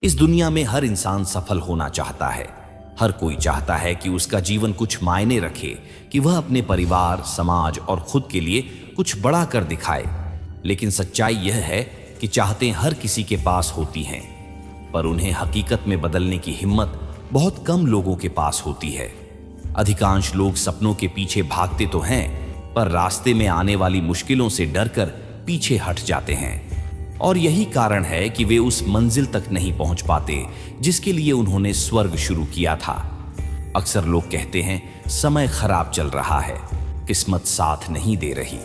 इस दुनिया में हर इंसान सफल होना चाहता है। हर कोई चाहता है कि उसका जीवन कुछ मायने रखे, कि वह अपने परिवार, समाज और खुद के लिए कुछ बड़ा कर दिखाए। लेकिन सच्चाई यह है कि चाहतें हर किसी के पास होती हैं, पर उन्हें हकीकत में बदलने की हिम्मत बहुत कम लोगों के पास होती है। अधिकांश लोग सपनों के पीछे भागते तो हैं, पर रास्ते में आने वाली मुश्किलों से डरकर पीछे हट जाते हैं। और यही कारण है कि वे उस मंजिल तक नहीं पहुंच पाते जिसके लिए उन्होंने स्वर्ग शुरू किया था। अक्सर लोग कहते हैं समय खराब चल रहा है, किस्मत साथ नहीं दे रही।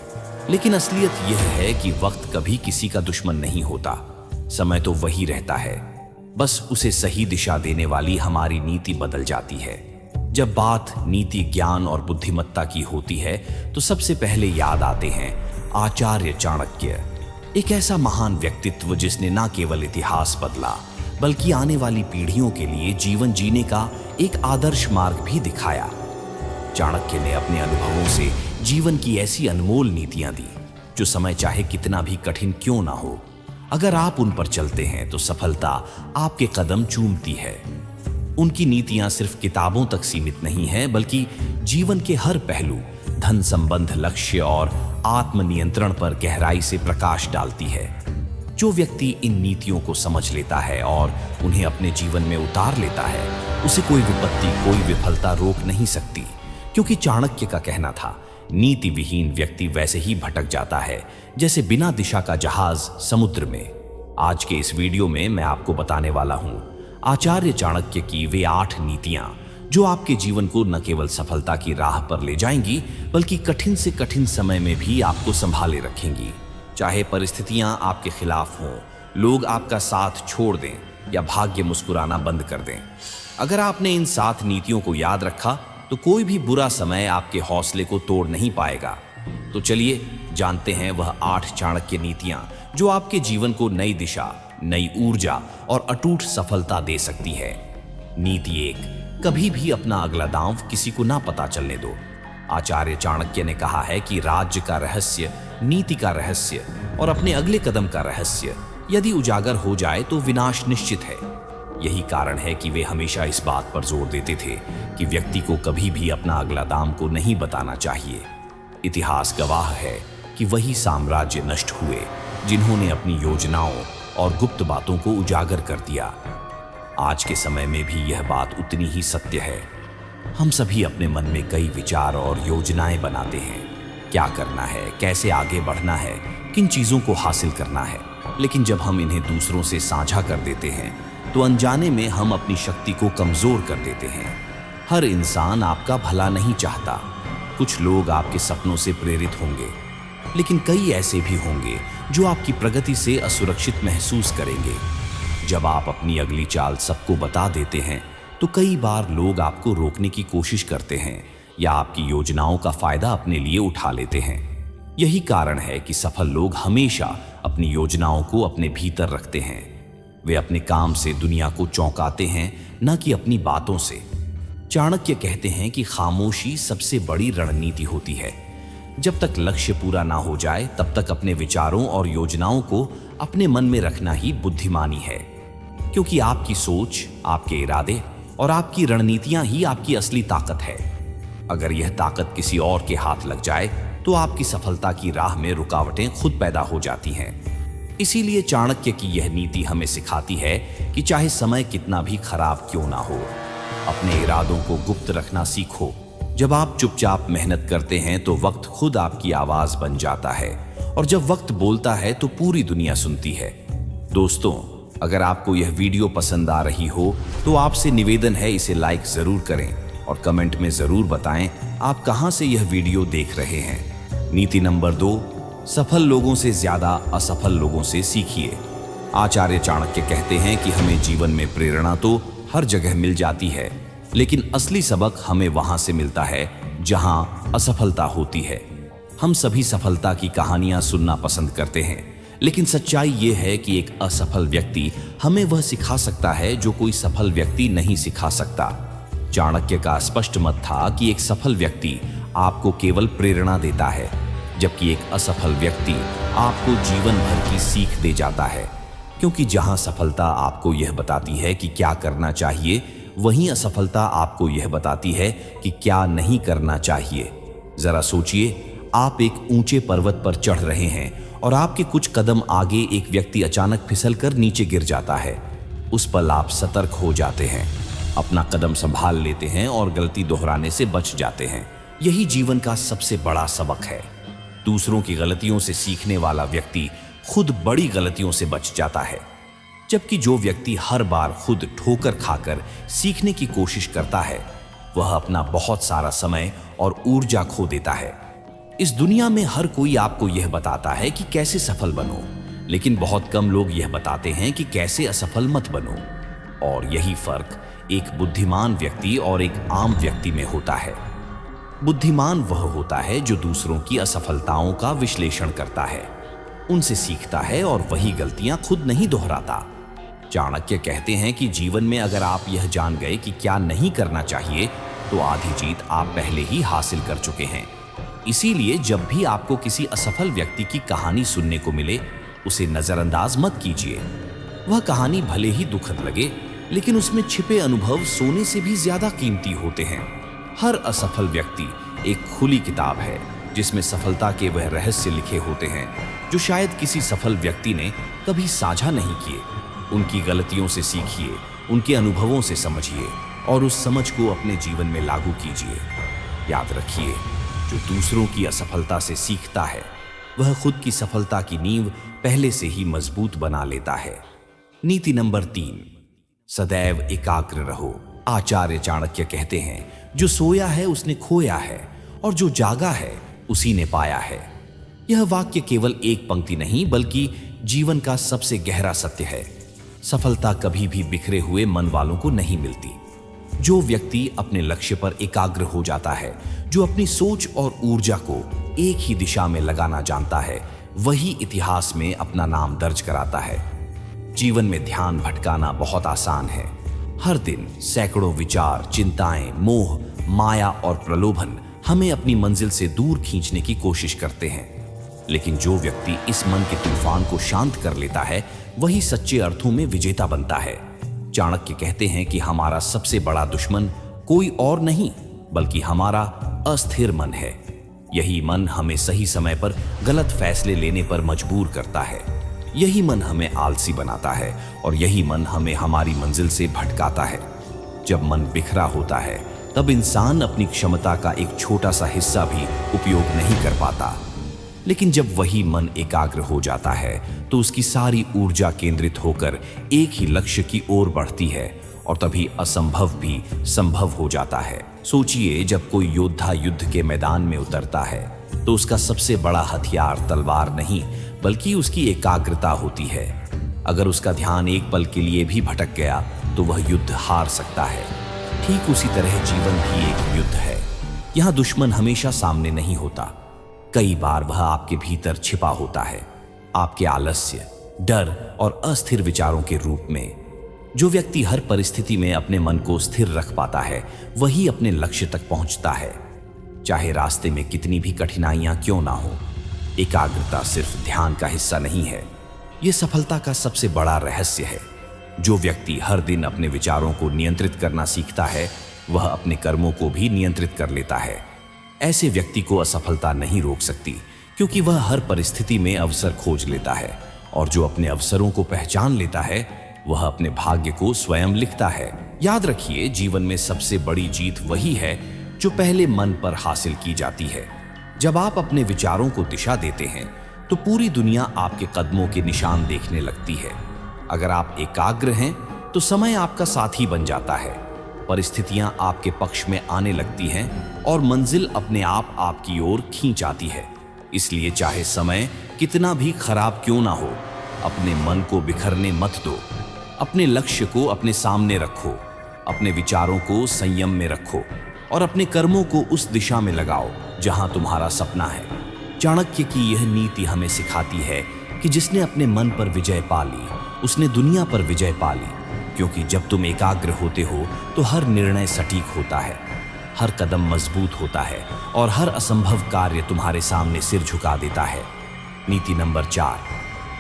लेकिन असलियत यह है कि वक्त कभी किसी का दुश्मन नहीं होता। समय तो वही रहता है, बस उसे सही दिशा देने वाली हमारी नीति बदल जाती है। जब बात नीति, ज्ञान और बुद्धिमत्ता की होती है तो सबसे पहले याद आते हैं आचार्य चाणक्य। एक ऐसा महान व्यक्तित्व जिसने न केवल इतिहास बदला, बल्कि आने वाली पीढ़ियों के लिए जीवन जीने का एक आदर्श मार्ग भी दिखाया। चाणक्य ने अपने अनुभवों से जीवन की ऐसी अनमोल नीतियां दी जो समय चाहे कितना भी कठिन क्यों ना हो, अगर आप उन पर चलते हैं तो सफलता आपके कदम चूमती है। उनकी नीतियां सिर्फ किताबों तक सीमित नहीं है, बल्कि जीवन के हर पहलू, धन संबंध, लक्ष्य और आत्मनियंत्रण पर गहराई से प्रकाश डालती है। जो व्यक्ति इन नीतियों को समझ लेता है और उन्हें अपने जीवन में उतार लेता है, उसे कोई विपत्ति, कोई विफलता रोक नहीं सकती। क्योंकि चाणक्य का कहना था, नीति विहीन व्यक्ति वैसे ही भटक जाता है जैसे बिना दिशा का जहाज समुद्र में। आज के इस वीडियो में मैं आपको बताने वाला हूं आचार्य चाणक्य की वे 8 नीतियां जो आपके जीवन को न केवल सफलता की राह पर ले जाएंगी, बल्कि कठिन से कठिन समय में भी आपको संभाले रखेंगी। चाहे परिस्थितियां आपके खिलाफ हों, लोग आपका साथ छोड़ दें या भाग्य मुस्कुराना बंद कर दें, अगर आपने इन 7 नीतियों को याद रखा तो कोई भी बुरा समय आपके हौसले को तोड़ नहीं पाएगा। तो चलिए जानते हैं वह 8 चाणक्य नीतियां जो आपके जीवन को नई दिशा, नई ऊर्जा और अटूट सफलता दे सकती है। नीति 1, कभी भी अपना अगला दांव किसी को ना पता चलने दो। आचार्य चाणक्य ने कहा है कि राज्य का रहस्य, नीति का रहस्य और अपने अगले कदम का रहस्य यदि उजागर हो जाए तो विनाश निश्चित है। यही कारण है कि वे हमेशा इस बात पर जोर देते थे कि व्यक्ति को कभी भी अपना अगला दांव को नहीं बताना चाहिए। इतिहास गवाह है कि वही साम्राज्य नष्ट हुए जिन्होंने अपनी योजनाओं और गुप्त बातों को उजागर कर दिया। आज के समय में भी यह बात उतनी ही सत्य है। हम सभी अपने मन में कई विचार और योजनाएं बनाते हैं, क्या करना है, कैसे आगे बढ़ना है, किन चीजों को हासिल करना है। लेकिन जब हम इन्हें दूसरों से साझा कर देते हैं तो अनजाने में हम अपनी शक्ति को कमजोर कर देते हैं। हर इंसान आपका भला नहीं चाहता। कुछ लोग आपके सपनों से प्रेरित होंगे, लेकिन कई ऐसे भी होंगे जो आपकी प्रगति से असुरक्षित महसूस करेंगे। जब आप अपनी अगली चाल सबको बता देते हैं तो कई बार लोग आपको रोकने की कोशिश करते हैं या आपकी योजनाओं का फायदा अपने लिए उठा लेते हैं। यही कारण है कि सफल लोग हमेशा अपनी योजनाओं को अपने भीतर रखते हैं। वे अपने काम से दुनिया को चौंकाते हैं, न कि अपनी बातों से। चाणक्य कहते हैं कि खामोशी सबसे बड़ी रणनीति होती है। जब तक लक्ष्य पूरा ना हो जाए तब तक अपने विचारों और योजनाओं को अपने मन में रखना ही बुद्धिमानी है। क्योंकि आपकी सोच, आपके इरादे और आपकी रणनीतियां ही आपकी असली ताकत है। अगर यह ताकत किसी और के हाथ लग जाए तो आपकी सफलता की राह में रुकावटें खुद पैदा हो जाती हैं। इसीलिए चाणक्य की यह नीति हमें सिखाती है कि चाहे समय कितना भी खराब क्यों ना हो, अपने इरादों को गुप्त रखना सीखो। जब आप चुपचाप मेहनत करते हैं तो वक्त खुद आपकी आवाज बन जाता है, और जब वक्त बोलता है तो पूरी दुनिया सुनती है। दोस्तों, अगर आपको यह वीडियो पसंद आ रही हो तो आपसे निवेदन है इसे लाइक जरूर करें और कमेंट में जरूर बताएं आप कहां से यह वीडियो देख रहे हैं। नीति नंबर 2, सफल लोगों से ज्यादा असफल लोगों से सीखिए। आचार्य चाणक्य कहते हैं कि हमें जीवन में प्रेरणा तो हर जगह मिल जाती है, लेकिन असली सबक हमें वहां से मिलता है जहां असफलता होती है। हम सभी सफलता की कहानियां सुनना पसंद करते हैं, लेकिन सच्चाई ये है कि एक असफल व्यक्ति हमें वह सिखा सकता है जो कोई सफल व्यक्ति नहीं सिखा सकता। चाणक्य का स्पष्ट मत था कि एक सफल व्यक्ति आपको केवल प्रेरणा देता है, जबकि एक असफल व्यक्ति आपको जीवन भर की सीख दे जाता है। क्योंकि जहां सफलता आपको यह बताती है कि क्या करना चाहिए, वहीं असफलता आपको यह बताती है कि क्या नहीं करना चाहिए। जरा सोचिए, आप एक ऊंचे पर्वत पर चढ़ रहे हैं और आपके कुछ कदम आगे एक व्यक्ति अचानक फिसलकर नीचे गिर जाता है। उस पल आप सतर्क हो जाते हैं, अपना कदम संभाल लेते हैं और गलती दोहराने से बच जाते हैं। यही जीवन का सबसे बड़ा सबक है। दूसरों की गलतियों से सीखने वाला व्यक्ति खुद बड़ी गलतियों से बच जाता है, जबकि जो व्यक्ति हर बार खुद ठोकर खाकर सीखने की कोशिश करता है, वह अपना बहुत सारा समय और ऊर्जा खो देता है। इस दुनिया में हर कोई आपको यह बताता है कि कैसे सफल बनो, लेकिन बहुत कम लोग यह बताते हैं कि कैसे असफल मत बनो। और यही फर्क एक बुद्धिमान व्यक्ति और एक आम व्यक्ति में होता है। बुद्धिमान वह होता है जो दूसरों की असफलताओं का विश्लेषण करता है, उनसे सीखता है और वही गलतियां खुद नहीं दोहराता। चाणक्य कहते हैं कि जीवन में अगर आप यह जान गए कि क्या नहीं करना चाहिए, तो आधी जीत आप पहले ही हासिल कर चुके हैं। इसीलिए जब भी आपको किसी असफल व्यक्ति की कहानी सुनने को मिले, उसे नजरअंदाज मत कीजिए। वह कहानी भले ही दुखद लगे, लेकिन उसमें छिपे अनुभव सोने से भी ज्यादा कीमती होते हैं। हर असफल व्यक्ति एक खुली किताब है, जिसमें सफलता के वह रहस्य लिखे होते हैं जो शायद किसी सफल व्यक्ति ने कभी साझा नहीं किए। उनकी गलतियों से सीखिए, उनके अनुभवों से समझिए और उस समझ को अपने जीवन में लागू कीजिए। याद रखिए, जो दूसरों की असफलता से सीखता है, वह खुद की सफलता की नींव पहले से ही मजबूत बना लेता है। नीति नंबर 3, सदैव एकाग्र रहो। आचार्य चाणक्य कहते हैं, जो सोया है उसने खोया है और जो जागा है उसी ने पाया है। यह वाक्य केवल एक पंक्ति नहीं, बल्कि जीवन का सबसे गहरा सत्य है। सफलता कभी भी बिखरे हुए मन वालों को नहीं मिलती। जो व्यक्ति अपने लक्ष्य पर एकाग्र हो जाता है, जो अपनी सोच और ऊर्जा को एक ही दिशा में लगाना जानता है, वही इतिहास में अपना नाम दर्ज कराता है। जीवन में ध्यान भटकाना बहुत आसान है। हर दिन सैकड़ों विचार, चिंताएं, मोह, माया और प्रलोभन हमें अपनी मंजिल से दूर खींचने की कोशिश करते हैं। लेकिन जो व्यक्ति इस मन के तूफान को शांत कर लेता है, वही सच्चे अर्थों में विजेता बनता है। चाणक्य कहते हैं कि हमारा सबसे बड़ा दुश्मन कोई और नहीं, बल्कि हमारा अस्थिर मन है। यही मन हमें सही समय पर गलत फैसले लेने पर मजबूर करता है। यही मन हमें आलसी बनाता है और यही मन हमें हमारी मंजिल से भटकाता है। जब मन बिखरा होता है, तब इंसान अपनी क्षमता का एक छोटा सा हिस्सा भी उपयोग नहीं कर पाता। लेकिन जब वही मन एकाग्र हो जाता है, तो उसकी सारी ऊर्जा केंद्रित होकर एक ही लक्ष्य की ओर बढ़ती है और तभी असंभव भी संभव हो जाता है। सोचिए, जब कोई योद्धा युद्ध के मैदान में उतरता है, तो उसका सबसे बड़ा हथियार तलवार नहीं, बल्कि उसकी एकाग्रता होती है। अगर उसका ध्यान एक पल के लिए भी भटक गया, तो वह युद्ध हार सकता है। ठीक उसी तरह जीवन भी एक युद्ध है। यहाँ दुश्मन हमेशा सामने नहीं होता। कई बार वह आपके भीतर छिपा होता है, आपके आलस्य, डर और अस्थिर विचारों के रूप में। जो व्यक्ति हर परिस्थिति में अपने मन को स्थिर रख पाता है, वही अपने लक्ष्य तक पहुंचता है, चाहे रास्ते में कितनी भी कठिनाइयां क्यों ना हो। एकाग्रता सिर्फ ध्यान का हिस्सा नहीं है, यह सफलता का सबसे बड़ा रहस्य है। जो व्यक्ति हर दिन अपने विचारों को नियंत्रित करना सीखता है, वह अपने कर्मों को भी नियंत्रित कर लेता है। ऐसे व्यक्ति को असफलता नहीं रोक सकती, क्योंकि वह हर परिस्थिति में अवसर खोज लेता है, और जो अपने अवसरों को पहचान लेता है, वह अपने भाग्य को स्वयं लिखता है। याद रखिए, जीवन में सबसे बड़ी जीत वही है जो पहले मन पर हासिल की जाती है। जब आप अपने विचारों को दिशा देते हैं, तो पूरी दुनिया आपके कदमों के निशान देखने लगती है। अगर आप एकाग्र हैं, तो समय आपका साथी बन जाता है, परिस्थितियां आपके पक्ष में आने लगती हैं और मंजिल अपने आप आपकी ओर खींच आती है। इसलिए चाहे समय कितना भी खराब क्यों ना हो, अपने मन को बिखरने मत दो। अपने लक्ष्य को अपने सामने रखो, अपने विचारों को संयम में रखो और अपने कर्मों को उस दिशा में लगाओ जहां तुम्हारा सपना है। चाणक्य की यह नीति हमें सिखाती है कि जिसने अपने मन पर विजय पा ली, उसने दुनिया पर विजय पा ली। क्योंकि जब तुम एकाग्र होते हो, तो हर निर्णय सटीक होता है, हर कदम मजबूत होता है और हर असंभव कार्य तुम्हारे सामने सिर झुका देता है। नीति नंबर 4,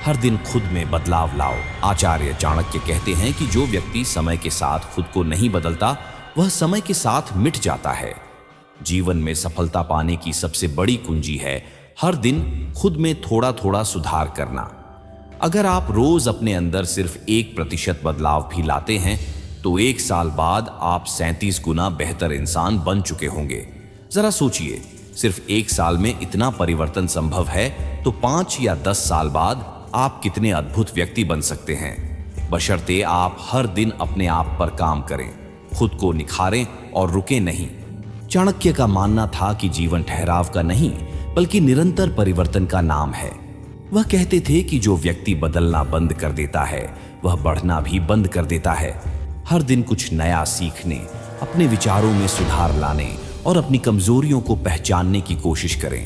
हर दिन खुद में बदलाव लाओ। आचार्य चाणक्य कहते हैं कि जो व्यक्ति समय के साथ खुद को नहीं बदलता वह समय के साथ मिट जाता है। जीवन में सफलता पाने की सबसे बड़ी कुंजी है हर दिन खुद में थोड़ा थोड़ा सुधार करना। अगर आप रोज अपने अंदर सिर्फ 1% बदलाव भी लाते हैं तो 1 साल बाद आप 37 गुना बेहतर इंसान बन चुके होंगे। जरा सोचिए, सिर्फ 1 साल में इतना परिवर्तन संभव है तो 5 या 10 साल बाद आप कितने अद्भुत व्यक्ति बन सकते हैं। बशर्ते आप हर दिन अपने आप पर काम करें, खुद को निखारें और रुके नहीं। चाणक्य का मानना था कि जीवन ठहराव का नहीं बल्कि निरंतर परिवर्तन का नाम है। वह कहते थे कि जो व्यक्ति बदलना बंद कर देता है वह बढ़ना भी बंद कर देता है। हर दिन कुछ नया सीखने, अपने विचारों में सुधार लाने और अपनी कमजोरियों को पहचानने की कोशिश करें,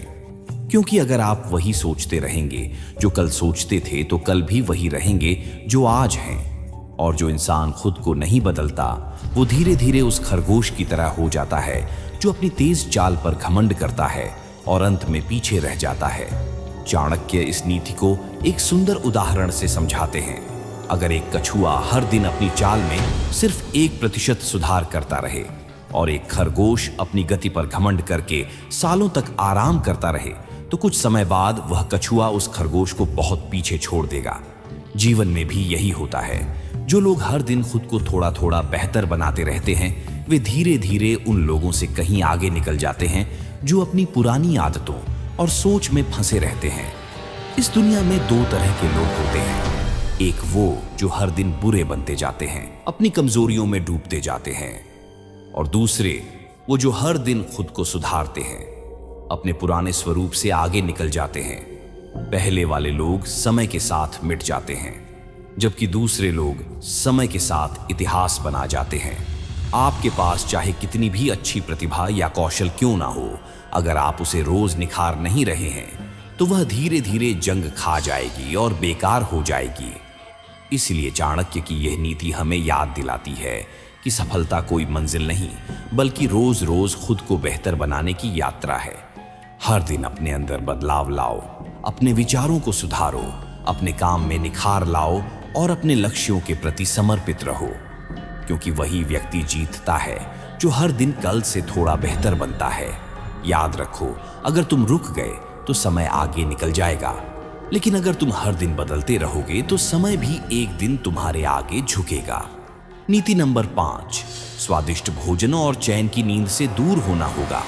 क्योंकि अगर आप वही सोचते रहेंगे जो कल सोचते थे तो कल भी वही रहेंगे जो आज हैं। और जो इंसान खुद को नहीं बदलता वो धीरे धीरे उस खरगोश की तरह हो जाता है जो अपनी तेज चाल पर घमंड करता है और अंत में पीछे रह जाता है। चाणक्य इस नीति को एक सुंदर उदाहरण से समझाते हैं। अगर एक कछुआ हर दिन अपनी चाल में सिर्फ 1% सुधार करता रहे और एक खरगोश अपनी गति पर घमंड करके सालों तक आराम करता रहे तो कुछ समय बाद वह कछुआ उस खरगोश को बहुत पीछे छोड़ देगा। जीवन में भी यही होता है। जो लोग हर दिन खुद को थोड़ा थोड़ा बेहतर बनाते रहते हैं वे धीरे धीरे उन लोगों से कहीं आगे निकल जाते हैं जो अपनी पुरानी आदतों और सोच में फंसे रहते हैं। इस दुनिया में 2 तरह के लोग होते हैं। एक वो जो हर दिन बुरे बनते जाते हैं, अपनी कमजोरियों में डूबते जाते हैं, और दूसरे वो जो हर दिन खुद को सुधारते हैं, अपने पुराने स्वरूप से आगे निकल जाते हैं। पहले वाले लोग समय के साथ मिट जाते हैं जबकि दूसरे लोग समय के साथ इतिहास बना जाते हैं। आपके पास चाहे कितनी भी अच्छी प्रतिभा या कौशल क्यों ना हो, अगर आप उसे रोज निखार नहीं रहे हैं तो वह धीरे धीरे जंग खा जाएगी और बेकार हो जाएगी। इसलिए चाणक्य की यह नीति हमें याद दिलाती है कि सफलता कोई मंजिल नहीं बल्कि रोज रोज खुद को बेहतर बनाने की यात्रा है। हर दिन अपने अंदर बदलाव लाओ, अपने विचारों को सुधारो, अपने काम में निखार लाओ और अपने लक्ष्यों के प्रति समर्पित रहो, क्योंकि वही व्यक्ति जीतता है जो हर दिन कल से थोड़ा बेहतर बनता है। याद रखो, अगर तुम रुक गए तो समय आगे निकल जाएगा, लेकिन अगर तुम हर दिन बदलते रहोगे तो समय भी एक दिन तुम्हारे आगे झुकेगा। नीति नंबर 5, स्वादिष्ट भोजन और चैन की नींद से दूर होना होगा।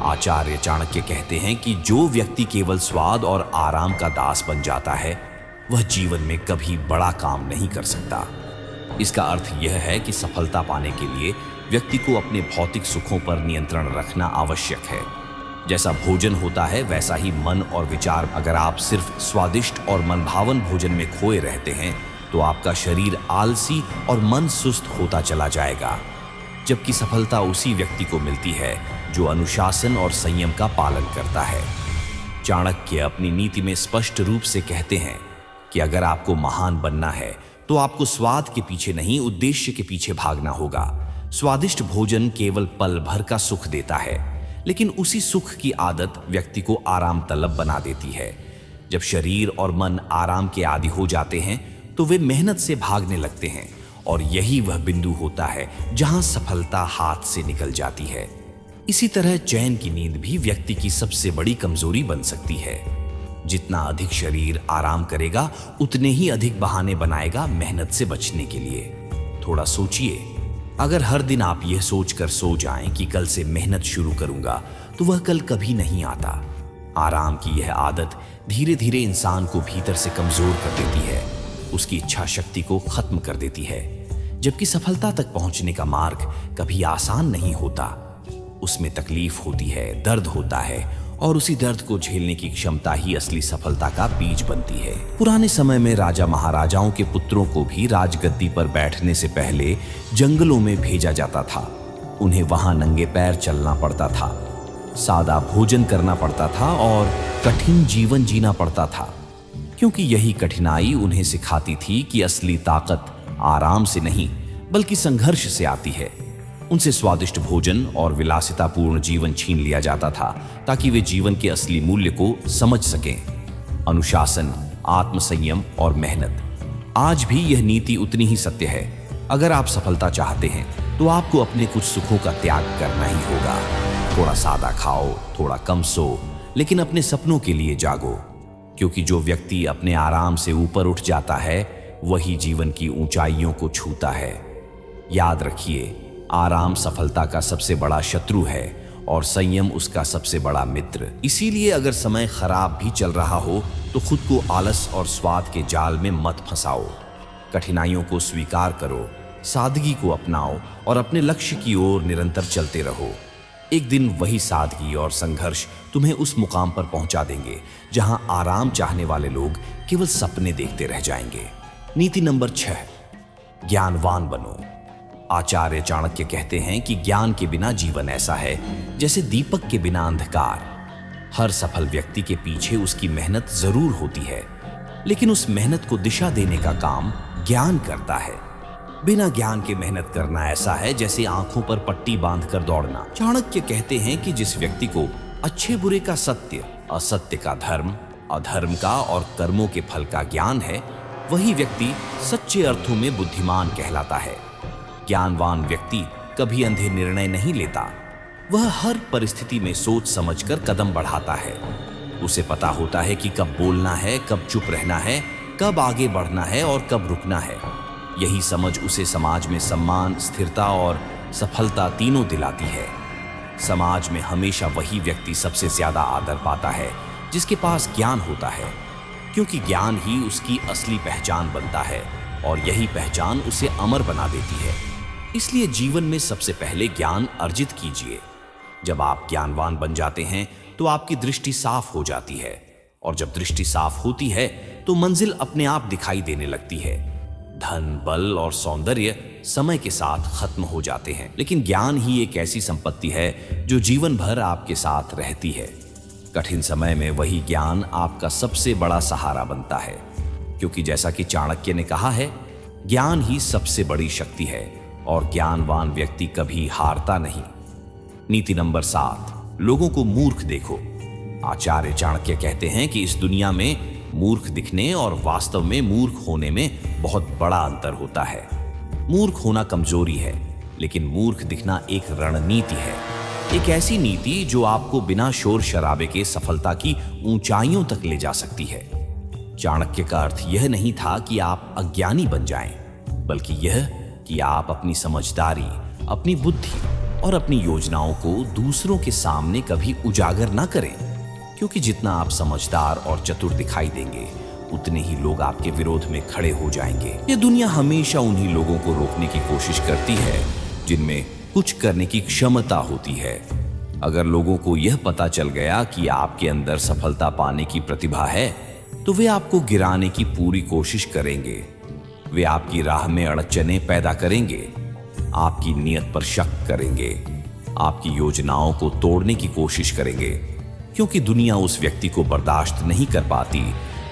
आचार्य चाणक्य कहते हैं कि जो व्यक्ति केवल स्वाद और आराम का दास बन जाता है वह जीवन में कभी बड़ा काम नहीं कर सकता। इसका अर्थ यह है कि सफलता पाने के लिए व्यक्ति को अपने भौतिक सुखों पर नियंत्रण रखना आवश्यक है। जैसा भोजन होता है वैसा ही मन और विचार। अगर आप सिर्फ स्वादिष्ट और मनभावन भोजन में खोए रहते हैं तो आपका शरीर आलसी और मन सुस्त होता चला जाएगा, जबकि सफलता उसी व्यक्ति को मिलती है जो अनुशासन और संयम का पालन करता है। चाणक्य अपनी नीति में स्पष्ट रूप से कहते हैं कि अगर आपको महान बनना है तो आपको स्वाद के पीछे नहीं, उद्देश्य के पीछे भागना होगा। स्वादिष्ट भोजन केवल पल भर का सुख देता है, लेकिन उसी सुख की आदत व्यक्ति को आराम तलब बना देती है। जब शरीर और मन आराम के आदी हो जाते हैं तो वे मेहनत से भागने लगते हैं, और यही वह बिंदु होता है जहां सफलता हाथ से निकल जाती है। इसी तरह चैन की नींद भी व्यक्ति की सबसे बड़ी कमजोरी बन सकती है। जितना अधिक शरीर आराम करेगा उतने ही अधिक बहाने बनाएगा मेहनत से बचने के लिए। थोड़ा सोचिए, अगर हर दिन आप यह सोचकर सो जाएं कि कल से मेहनत शुरू करूंगा तो वह कल कभी नहीं आता। आराम की यह आदत धीरे धीरे इंसान को भीतर से कमजोर कर देती है, उसकी इच्छा शक्ति को खत्म कर देती है। जबकि सफलता तक पहुंचने का मार्ग कभी आसान नहीं होता, उसमें तकलीफ होती है, दर्द होता है, और उसी दर्द को झेलने की क्षमता ही असली सफलता का बीज बनती है। पुराने समय में राजा महाराजाओं के पुत्रों को भी राजगद्दी पर बैठने से पहले जंगलों में भेजा जाता था। उन्हें वहां नंगे पैर चलना पड़ता था, सादा भोजन करना पड़ता था और कठिन जीवन जीना पड़ता था, क्योंकि यही कठिनाई उन्हें सिखाती थी कि असली ताकत आराम से नहीं बल्कि संघर्ष से आती है। उनसे स्वादिष्ट भोजन और विलासितापूर्ण जीवन छीन लिया जाता था ताकि वे जीवन के असली मूल्य को समझ सकें। अनुशासन, आत्मसंयम और मेहनत। आज भी यह नीति उतनी ही सत्य है। अगर आप सफलता चाहते हैं तो आपको अपने कुछ सुखों का त्याग करना ही होगा। थोड़ा सादा खाओ, थोड़ा कम सो, लेकिन अपने सपनों के लिए जागो, क्योंकि जो व्यक्ति अपने आराम से ऊपर उठ जाता है वही जीवन की ऊंचाइयों को छूता है। याद रखिए, आराम सफलता का सबसे बड़ा शत्रु है और संयम उसका सबसे बड़ा मित्र। इसीलिए अगर समय खराब भी चल रहा हो तो खुद को आलस और स्वाद के जाल में मत फंसाओ। कठिनाइयों को स्वीकार करो, सादगी को अपनाओ और अपने लक्ष्य की ओर निरंतर चलते रहो। एक दिन वही सादगी और संघर्ष तुम्हें उस मुकाम पर पहुंचा देंगे जहां आराम चाहने वाले लोग केवल सपने देखते रह जाएंगे। नीति नंबर 6, ज्ञानवान बनो। आचार्य चाणक्य कहते हैं कि ज्ञान के बिना जीवन ऐसा है जैसे दीपक के बिना अंधकार। हर सफल व्यक्ति के पीछे उसकी मेहनत जरूर होती है, लेकिन उस मेहनत को दिशा देने का काम ज्ञान करता है। बिना ज्ञान के मेहनत करना ऐसा है जैसे आंखों पर पट्टी बांधकर दौड़ना। चाणक्य कहते हैं कि जिस व्यक्ति को अच्छे बुरे का सत्य, असत्य का धर्म, अधर्म का और कर्मों के फल का ज्ञान है, वही व्यक्ति सच्चे अर्थों में बुद्धिमान कहलाता है। ज्ञानवान व्यक्ति कभी अंधे निर्णय नहीं लेता। वह हर परिस्थिति में सोच समझकर कदम बढ़ाता है। उसे पता होता है कि कब बोलना है, कब चुप रहना है, कब आगे बढ़ना है और कब रुकना है। यही समझ उसे समाज में सम्मान, स्थिरता और सफलता तीनों दिलाती है। समाज में हमेशा वही व्यक्ति सबसे ज्यादा आदर पाता है जिसके पास ज्ञान होता है, क्योंकि ज्ञान ही उसकी असली पहचान बनता है और यही पहचान उसे अमर बना देती है। इसलिए जीवन में सबसे पहले ज्ञान अर्जित कीजिए। जब आप ज्ञानवान बन जाते हैं तो आपकी दृष्टि साफ हो जाती है, और जब दृष्टि साफ होती है तो मंजिल अपने आप दिखाई देने लगती है। धन, बल और सौंदर्य समय के साथ खत्म हो जाते हैं, लेकिन ज्ञान ही एक ऐसी संपत्ति है जो जीवन भर आपके साथ रहती है। कठिन समय में वही ज्ञान आपका सबसे बड़ा सहारा बनता है, क्योंकि जैसा कि चाणक्य ने कहा है, ज्ञान ही सबसे बड़ी शक्ति है और ज्ञानवान व्यक्ति कभी हारता नहीं। नीति नंबर 7, लोगों को मूर्ख देखो। आचार्य चाणक्य कहते हैं कि इस दुनिया में मूर्ख दिखने और वास्तव में मूर्ख होने में बहुत बड़ा अंतर होता है। मूर्ख होना कमजोरी है, लेकिन मूर्ख दिखना एक रणनीति है। एक ऐसी नीति जो आपको बिना शोर शराबे के सफलता की ऊंचाइयों तक ले जा सकती है। चाणक्य का अर्थ यह नहीं था कि आप अज्ञानी बन जाएं, बल्कि यह कि आप अपनी समझदारी, अपनी बुद्धि और अपनी योजनाओं को दूसरों के सामने कभी उजागर ना करें, क्योंकि जितना आप समझदार और चतुर दिखाई देंगे उतने ही लोग आपके विरोध में खड़े हो जाएंगे। ये दुनिया हमेशा उन्हीं लोगों को रोकने की कोशिश करती है जिनमें कुछ करने की क्षमता होती है। अगर लोगों को यह पता चल गया कि आपके अंदर सफलता पाने की प्रतिभा है तो वे आपको गिराने की पूरी कोशिश करेंगे। वे आपकी राह में अड़चने पैदा करेंगे, आपकी नीयत पर शक करेंगे, आपकी योजनाओं को तोड़ने की कोशिश करेंगे, क्योंकि दुनिया उस व्यक्ति को बर्दाश्त नहीं कर पाती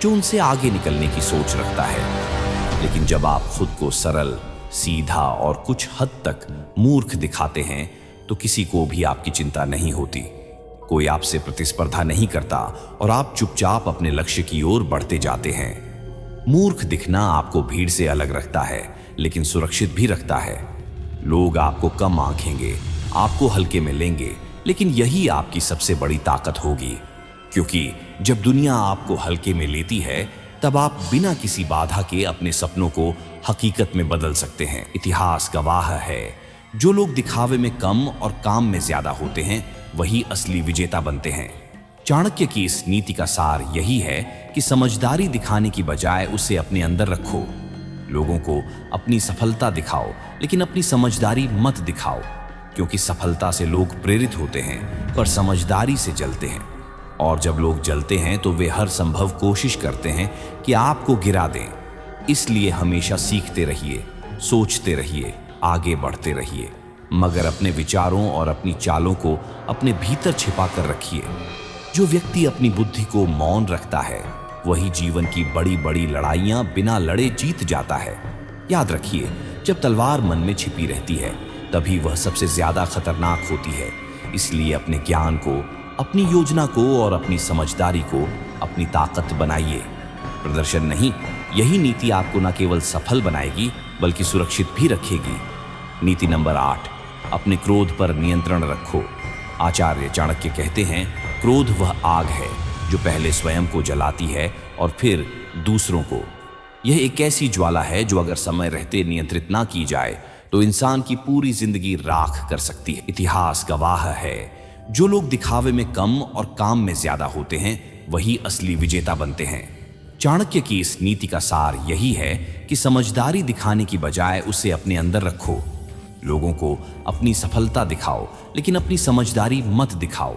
जो उनसे आगे निकलने की सोच रखता है। लेकिन जब आप खुद को सरल, सीधा और कुछ हद तक मूर्ख दिखाते हैं तो किसी को भी आपकी चिंता नहीं होती। कोई आपसे प्रतिस्पर्धा नहीं करता और आप चुपचाप अपने लक्ष्य की ओर बढ़ते जाते हैं। मूर्ख दिखना आपको भीड़ से अलग रखता है, लेकिन सुरक्षित भी रखता है। लोग आपको कम आंकेंगे, आपको हल्के में लेंगे, लेकिन यही आपकी सबसे बड़ी ताकत होगी, क्योंकि जब दुनिया आपको हल्के में लेती है तब आप बिना किसी बाधा के अपने सपनों को हकीकत में बदल सकते हैं। इतिहास गवाह है, जो लोग दिखावे में कम और काम में ज्यादा होते हैं वही असली विजेता बनते हैं। चाणक्य की इस नीति का सार यही है कि समझदारी दिखाने की बजाय उसे अपने अंदर रखो। लोगों को अपनी सफलता दिखाओ, लेकिन अपनी समझदारी मत दिखाओ, क्योंकि सफलता से लोग प्रेरित होते हैं पर समझदारी से जलते हैं, और जब लोग जलते हैं तो वे हर संभव कोशिश करते हैं कि आपको गिरा दें। इसलिए हमेशा सीखते रहिए, सोचते रहिए, आगे बढ़ते रहिए, मगर अपने विचारों और अपनी चालों को अपने भीतर छिपा कर रखिए। जो व्यक्ति अपनी बुद्धि को मौन रखता है वही जीवन की बड़ी बड़ी लड़ाइयां बिना लड़े जीत जाता है। याद रखिए, जब तलवार मन में छिपी रहती है तभी वह सबसे ज्यादा खतरनाक होती है। इसलिए अपने ज्ञान को, अपनी योजना को और अपनी समझदारी को अपनी ताकत बनाइए। प्रदर्शन नहीं, यही नीति आपको न केवल सफल बनाएगी बल्कि सुरक्षित भी रखेगी। नीति नंबर 8, अपने क्रोध पर नियंत्रण रखो। आचार्य चाणक्य कहते हैं, क्रोध वह आग है जो पहले स्वयं को जलाती है और फिर दूसरों को। यह एक ऐसी ज्वाला है जो अगर समय रहते नियंत्रित ना की जाए तो इंसान की पूरी जिंदगी राख कर सकती है। इतिहास गवाह है, जो लोग दिखावे में कम और काम में ज्यादा होते हैं वही असली विजेता बनते हैं। चाणक्य की इस नीति का सार यही है कि समझदारी दिखाने की बजाय उसे अपने अंदर रखो। लोगों को अपनी सफलता दिखाओ लेकिन अपनी समझदारी मत दिखाओ,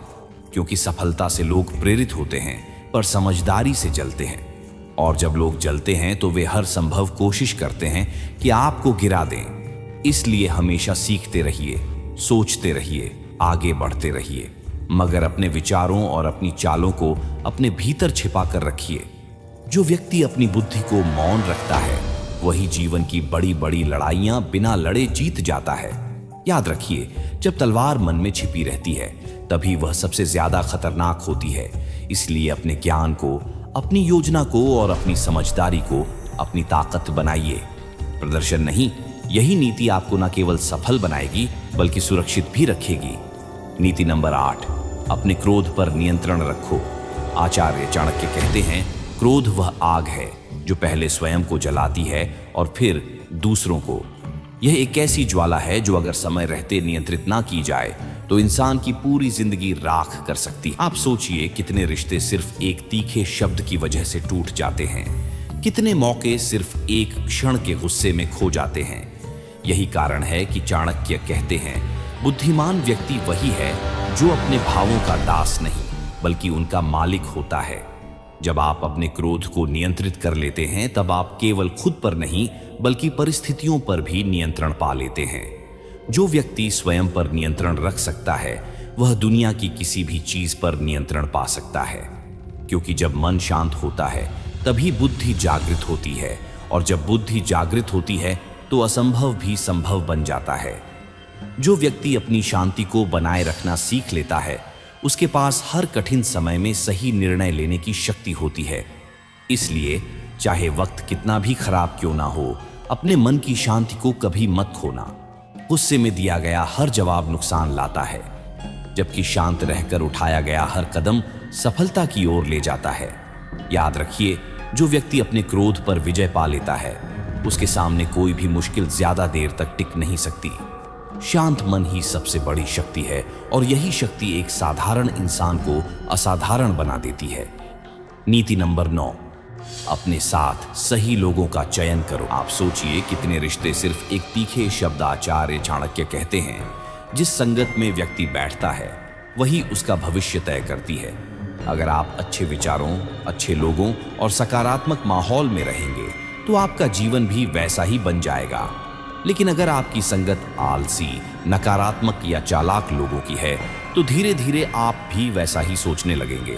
क्योंकि सफलता से लोग प्रेरित होते हैं पर समझदारी से जलते हैं। और जब लोग जलते हैं तो वे हर संभव कोशिश करते हैं कि आपको गिरा दें। इसलिए हमेशा सीखते रहिए, सोचते रहिए, आगे बढ़ते रहिए, मगर अपने विचारों और अपनी चालों को अपने भीतर छिपा कर रखिए। जो व्यक्ति अपनी बुद्धि को मौन रखता है वही जीवन की बड़ी बड़ी लड़ाइयां बिना लड़े जीत जाता है। याद रखिए, जब तलवार मन में छिपी रहती है तभी वह सबसे ज्यादा खतरनाक होती है। इसलिए अपने ज्ञान को, अपनी योजना को और अपनी समझदारी को अपनी ताकत बनाइए। प्रदर्शन नहीं, यही नीति आपको न केवल सफल बनाएगी बल्कि सुरक्षित भी रखेगी। नीति नंबर 8, अपने क्रोध पर नियंत्रण रखो। आचार्य चाणक्य कहते हैं, क्रोध वह आग है जो पहले स्वयं को जलाती है और फिर दूसरों को। यह एक ऐसी ज्वाला है जो अगर समय रहते नियंत्रित ना की जाए तो इंसान की पूरी जिंदगी राख कर सकती है। आप सोचिए, कितने रिश्ते सिर्फ एक तीखे शब्द की वजह से टूट जाते हैं, कितने मौके सिर्फ एक क्षण के गुस्से में खो जाते हैं। यही कारण है कि चाणक्य कहते हैं, बुद्धिमान व्यक्ति वही है जो अपने भावों का दास नहीं बल्कि उनका मालिक होता है। जब आप अपने क्रोध को नियंत्रित कर लेते हैं तब आप केवल खुद पर नहीं बल्कि परिस्थितियों पर भी नियंत्रण पा लेते हैं। जो व्यक्ति स्वयं पर नियंत्रण रख सकता है वह दुनिया की किसी भी चीज पर नियंत्रण पा सकता है, क्योंकि जब मन शांत होता है तभी बुद्धि जागृत होती है, और जब बुद्धि जागृत होती है तो असंभव भी संभव बन जाता है। जो व्यक्ति अपनी शांति को बनाए रखना सीख लेता है उसके पास हर कठिन समय में सही निर्णय लेने की शक्ति होती है। इसलिए चाहे वक्त कितना भी खराब क्यों ना हो, अपने मन की शांति को कभी मत खोना। गुस्से में दिया गया हर जवाब नुकसान लाता है, जबकि शांत रहकर उठाया गया हर कदम सफलता की ओर ले जाता है। याद रखिए, जो व्यक्ति अपने क्रोध पर विजय पा लेता है उसके सामने कोई भी मुश्किल ज्यादा देर तक टिक नहीं सकती। शांत मन ही सबसे बड़ी शक्ति है और यही शक्ति एक साधारण इंसान को असाधारण बना देती है। नीति नंबर 9, अपने साथ सही लोगों का चयन करो। आप सोचिए, कितने रिश्ते सिर्फ एक तीखे शब्द। आचार्य चाणक्य कहते हैं, जिस संगत में व्यक्ति बैठता है वही उसका भविष्य तय करती है। अगर आप अच्छे विचारों, अच्छे लोगों और सकारात्मक माहौल में रहेंगे तो आपका जीवन भी वैसा ही बन जाएगा। लेकिन अगर आपकी संगत आलसी, नकारात्मक या चालाक लोगों की है तो धीरे धीरे आप भी वैसा ही सोचने लगेंगे।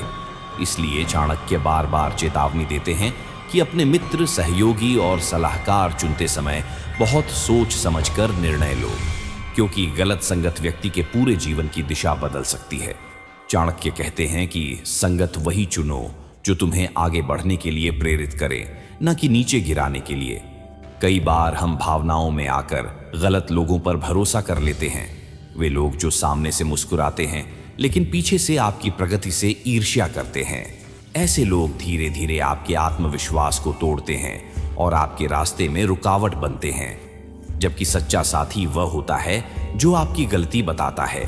इसलिए चाणक्य बार बार चेतावनी देते हैं कि अपने मित्र, सहयोगी और सलाहकार चुनते समय बहुत सोच समझकर निर्णय लो, क्योंकि गलत संगत व्यक्ति के पूरे जीवन की दिशा बदल सकती है। चाणक्य कहते हैं कि संगत वही चुनो जो तुम्हें आगे बढ़ने के लिए प्रेरित करे, न कि नीचे गिराने के लिए। कई बार हम भावनाओं में आकर गलत लोगों पर भरोसा कर लेते हैं। वे लोग जो सामने से मुस्कुराते हैं लेकिन पीछे से आपकी प्रगति से ईर्ष्या करते हैं। ऐसे लोग धीरे धीरे आपके आत्मविश्वास को तोड़ते हैं और आपके रास्ते में रुकावट बनते हैं। जबकि सच्चा साथी वह होता है जो आपकी गलती बताता है,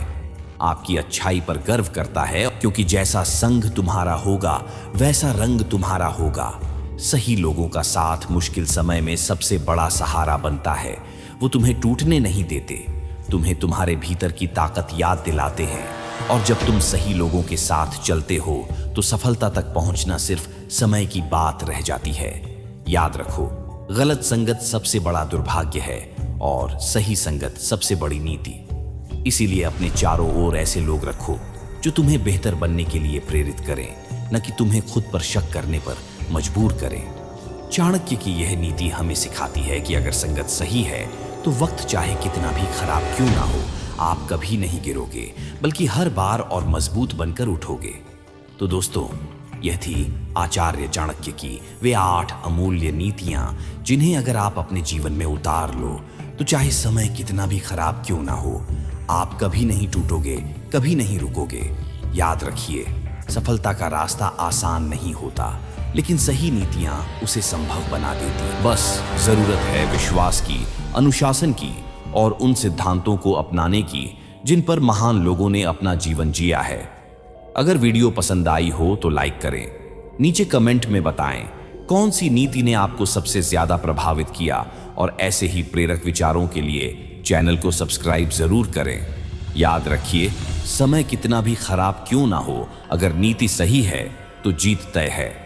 आपकी अच्छाई पर गर्व करता है, क्योंकि जैसा संग तुम्हारा होगा वैसा रंग तुम्हारा होगा। सही लोगों का साथ मुश्किल समय में सबसे बड़ा सहारा बनता है। वो तुम्हें टूटने नहीं देते, तुम्हें तुम्हारे भीतर की ताकत याद दिलाते हैं। और जब तुम सही लोगों के साथ चलते हो तो सफलता तक पहुंचना सिर्फ समय की बात रह जाती है। याद रखो, गलत संगत सबसे बड़ा दुर्भाग्य है और सही संगत सबसे बड़ी नीति। इसीलिए अपने चारों ओर ऐसे लोग रखो जो तुम्हें बेहतर बनने के लिए प्रेरित करें, न कि तुम्हें खुद पर शक करने पर मजबूर करें। चाणक्य की यह नीति हमें सिखाती है कि अगर संगत सही है तो वक्त चाहे कितना भी खराब क्यों ना हो, आप कभी नहीं गिरोगे बल्कि हर बार और मजबूत बनकर उठोगे। तो दोस्तों, यह थी आचार्य चाणक्य की वे 8 अमूल्य नीतियां, जिन्हें अगर आप अपने जीवन में उतार लो तो चाहे समय कितना भी खराब क्यों ना हो, आप कभी नहीं टूटोगे, कभी नहीं रुकोगे। याद रखिए, सफलता का रास्ता आसान नहीं होता, लेकिन सही नीतियां उसे संभव बना देती। बस जरूरत है विश्वास की, अनुशासन की और उन सिद्धांतों को अपनाने की जिन पर महान लोगों ने अपना जीवन जिया है। अगर वीडियो पसंद आई हो तो लाइक करें, नीचे कमेंट में बताएं कौन सी नीति ने आपको सबसे ज्यादा प्रभावित किया, और ऐसे ही प्रेरक विचारों के लिए चैनल को सब्सक्राइब जरूर करें। याद रखिए, समय कितना भी खराब क्यों ना हो, अगर नीति सही है तो जीत तय है।